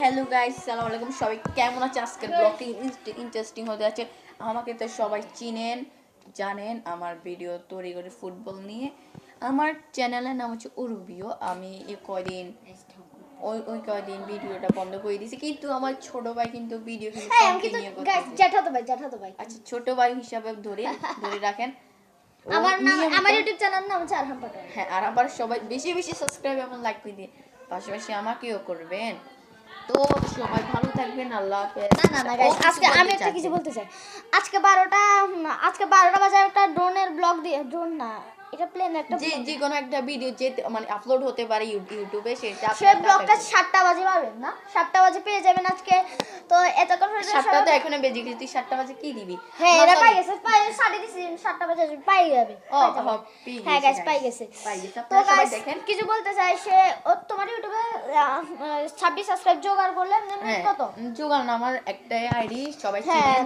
Hello guys, আসসালামু আলাইকুম। সবাই কেমন আছে? আজকের ব্লগটি ইন্টারেস্টিং হতে যাচ্ছে। আমাকে তো সবাই চিনেন, জানেন আমার ভিডিও তৈরি করে ফুটবল নিয়ে। আমার চ্যানেলের নাম হচ্ছে উরুবিও। আমি ওই কয়দিন ভিডিওটা বন্ধ করে দিয়েছি, কিন্তু আমার ছোট ভাই কিন্তু ভিডিও কিন্তু কন্টিনিউ করতেছে। জ্যাঠাতো ভাই। আচ্ছা, ছোট ভাই হিসাবে ধরে রাখেন। আমার ইউটিউব চ্যানেল নাম হচ্ছে আরহাম পাটোয়ারি। হ্যাঁ, আর আবার সবাই বেশি বেশি সাবস্ক্রাইব এবং লাইক করে দিয়ে পাশাপাশি আমাকেও করবেন। তো সবাই ভালো থাকবেন, আল্লাহ হাফেজ। না গাইস, আজকে আমি একটা কিছু বলতে চাই। আজকে 12টা বাজে একটা ড্রোনের ব্লগ দিয়ে, ড্রোন না, এটা প্লেন একটা যে কোনো একটা ভিডিও যে মানে আপলোড হতে পারে ইউটিউবে, সেটা সেই ব্লগটা 7টা বাজে পাবেন না, 7টা বাজে পেয়ে যাবেন আজকে। তো এতক্ষণ 7টা তো এখনো বেজে গেছে, তুই 7টা বাজে কি দিবি? হ্যাঁ, এটা পাই গেছে, সাড়ে দিছি, 7টা বাজে পাই যাবে। হ্যাঁ গাইস, পাই গেছে। তো সবাই গাইস, দেখেন। কিছু বলতে চাই, সে তোমার ইউটিউবে 26 সাবস্ক্রাইব জোগাড় করলে কত? জোগাড় না, আমার একটাই আইডি, সবাই হ্যাঁ, চিনেন।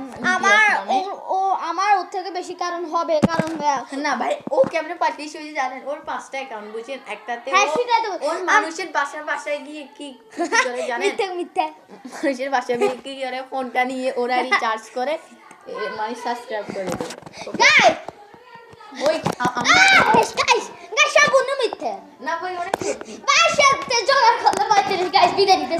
আমার ওর থেকে বেশি কারণ হবে, কারণ না ভাই, ও কেমনে পাঠিয়েছে ওই যে জানেন, ওর 5টা অ্যাকাউন্ট, বুঝছেন? একটাতে হ্যাঁ, সেটাই তো। ওর মানুষের বাসায় গিয়ে কি করে জানেন? মিথ্যা মানুষের বাসায় গিয়ে কি করে, ফোনটা নিয়ে ওরা রিচার্জ করে মানে সাবস্ক্রাইব করে দেয়। গাইস, ওই গাইস সব মিথ্যা। না ভাই, অনেক সত্যি। বাসাতে জোগাড় করতে পারছিস গাইস, বিদায় নিতে